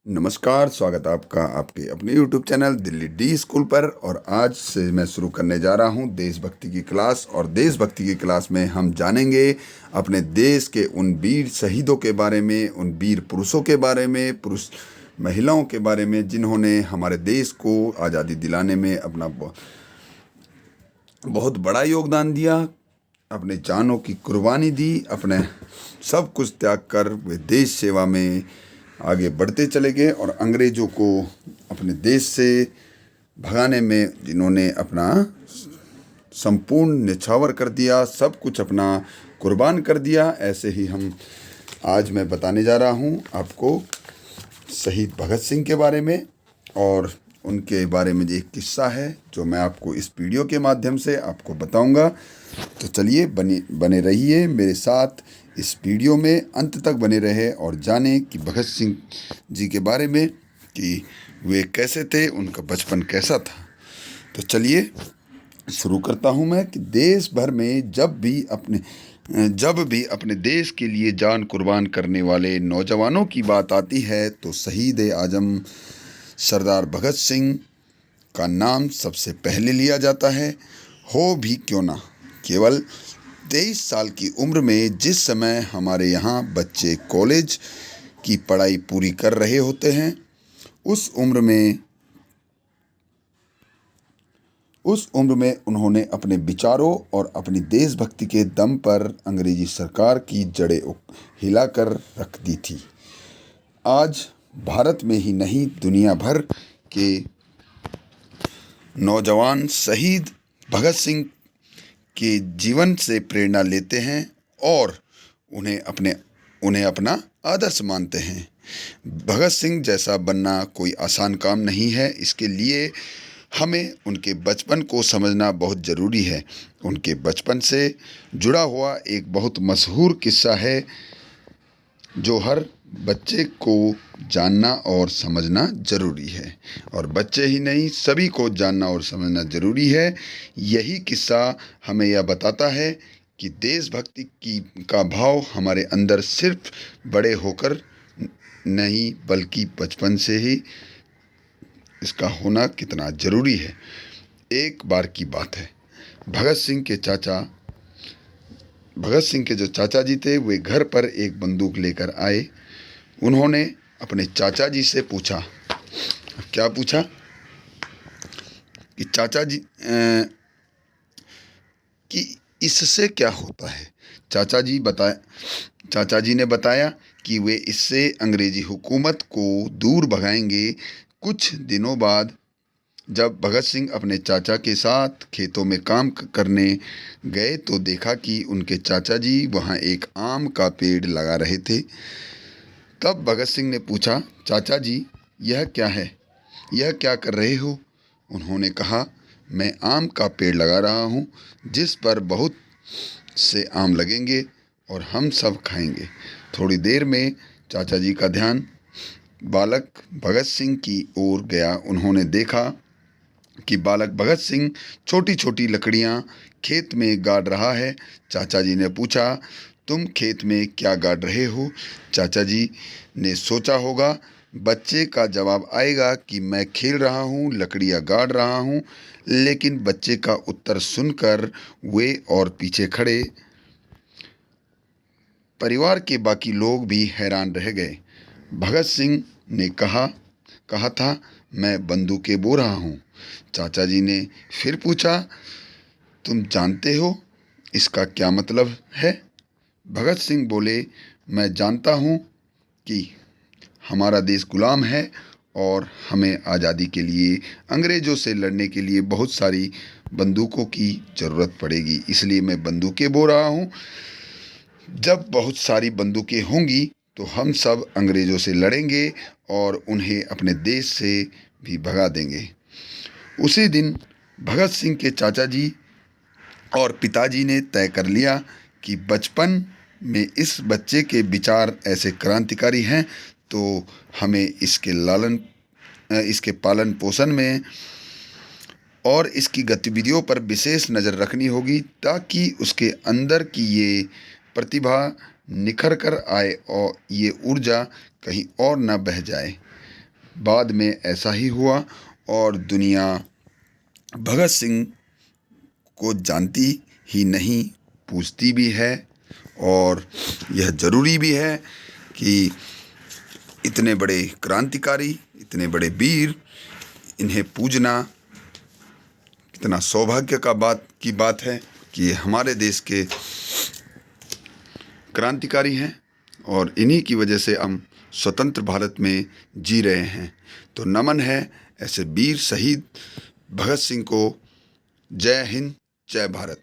नमस्कार, स्वागत है आपका आपके अपने YouTube channel Delhi D school पर। और आज से मैं शुरू करने जा रहा हूं देशभक्ति की क्लास। और देशभक्ति की क्लास में हम जानेंगे अपने देश के उन वीर शहीदों के बारे में, उन वीर पुरुषों के बारे में, पुरुष महिलाओं के बारे में जिन्होंने हमारे देश को आज़ादी दिलाने में अपना बहुत बड़ा योगदान दिया, अपने जानों की कुर्बानी दी, अपने सब कुछ त्याग कर वे देश सेवा में आगे बढ़ते चले गए। और अंग्रेज़ों को अपने देश से भगाने में जिन्होंने अपना संपूर्ण न्यौछावर कर दिया, सब कुछ अपना कुर्बान कर दिया, ऐसे ही हम आज मैं बताने जा रहा हूँ आपको शहीद भगत सिंह के बारे में। और उनके बारे में एक किस्सा है जो मैं आपको इस वीडियो के माध्यम से आपको बताऊंगा। तो चलिए बने रहिए मेरे साथ इस वीडियो में, अंत तक बने रहे और जानें कि भगत सिंह जी के बारे में कि वे कैसे थे, उनका बचपन कैसा था। तो चलिए शुरू करता हूं मैं कि देश भर में जब भी अपने देश के लिए जान कुर्बान करने वाले नौजवानों की बात आती है तो शहीद आजम सरदार भगत सिंह का नाम सबसे पहले लिया जाता है। हो भी क्यों ना केवल 23 साल की उम्र में, जिस समय हमारे यहाँ बच्चे कॉलेज की पढ़ाई पूरी कर रहे होते हैं, उस उम्र में उन्होंने अपने विचारों और अपनी देशभक्ति के दम पर अंग्रेजी सरकार की जड़ें हिलाकर रख दी थी। आज भारत में ही नहीं, दुनिया भर के नौजवान शहीद भगत सिंह के जीवन से प्रेरणा लेते हैं और उन्हें अपना आदर्श मानते हैं। भगत सिंह जैसा बनना कोई आसान काम नहीं है। इसके लिए हमें उनके बचपन को समझना बहुत ज़रूरी है। उनके बचपन से जुड़ा हुआ एक बहुत मशहूर किस्सा है जो हर बच्चे को जानना और समझना ज़रूरी है, और बच्चे ही नहीं सभी को जानना और समझना ज़रूरी है। यही किस्सा हमें यह बताता है कि देशभक्ति का भाव हमारे अंदर सिर्फ बड़े होकर नहीं बल्कि बचपन से ही इसका होना कितना ज़रूरी है। एक बार की बात है, भगत सिंह के जो चाचा जी थे वे घर पर एक बंदूक लेकर आए। उन्होंने अपने चाचा जी से पूछा, क्या पूछा कि चाचा जी कि इससे क्या होता है। चाचा जी ने बताया कि वे इससे अंग्रेजी हुकूमत को दूर भगाएंगे। कुछ दिनों बाद जब भगत सिंह अपने चाचा के साथ खेतों में काम करने गए तो देखा कि उनके चाचा जी वहाँ एक आम का पेड़ लगा रहे थे। तब भगत सिंह ने पूछा, चाचा जी यह क्या है, यह क्या कर रहे हो। उन्होंने कहा, मैं आम का पेड़ लगा रहा हूँ जिस पर बहुत से आम लगेंगे और हम सब खाएंगे। थोड़ी देर में चाचा जी का ध्यान बालक भगत सिंह की ओर गया। उन्होंने देखा कि बालक भगत सिंह छोटी छोटी लकड़ियां खेत में गाड़ रहा है। चाचा जी ने पूछा, तुम खेत में क्या गाड़ रहे हो। चाचा जी ने सोचा होगा बच्चे का जवाब आएगा कि मैं खेल रहा हूँ, लकड़ियाँ गाड़ रहा हूँ, लेकिन बच्चे का उत्तर सुनकर वे और पीछे खड़े परिवार के बाकी लोग भी हैरान रह गए। भगत सिंह ने कहा था, मैं बंदूकें बो रहा हूँ। चाचा जी ने फिर पूछा, तुम जानते हो इसका क्या मतलब है। भगत सिंह बोले, मैं जानता हूँ कि हमारा देश गुलाम है और हमें आज़ादी के लिए अंग्रेज़ों से लड़ने के लिए बहुत सारी बंदूकों की ज़रूरत पड़ेगी, इसलिए मैं बंदूकें बो रहा हूँ। जब बहुत सारी बंदूकें होंगी तो हम सब अंग्रेज़ों से लड़ेंगे और उन्हें अपने देश से भी भगा देंगे। उसी दिन भगत सिंह के चाचा जी और पिताजी ने तय कर लिया कि बचपन में इस बच्चे के विचार ऐसे क्रांतिकारी हैं तो हमें इसके पालन पोषण में और इसकी गतिविधियों पर विशेष नज़र रखनी होगी ताकि उसके अंदर की ये प्रतिभा निखर कर आए और ये ऊर्जा कहीं और न बह जाए। बाद में ऐसा ही हुआ और दुनिया भगत सिंह को जानती ही नहीं, पूछती भी है। और यह ज़रूरी भी है कि इतने बड़े क्रांतिकारी, इतने बड़े वीर, इन्हें पूजना कितना सौभाग्य की बात है कि ये हमारे देश के क्रांतिकारी हैं और इन्हीं की वजह से हम स्वतंत्र भारत में जी रहे हैं। तो नमन है ऐसे वीर शहीद भगत सिंह को। जय हिंद, जय भारत।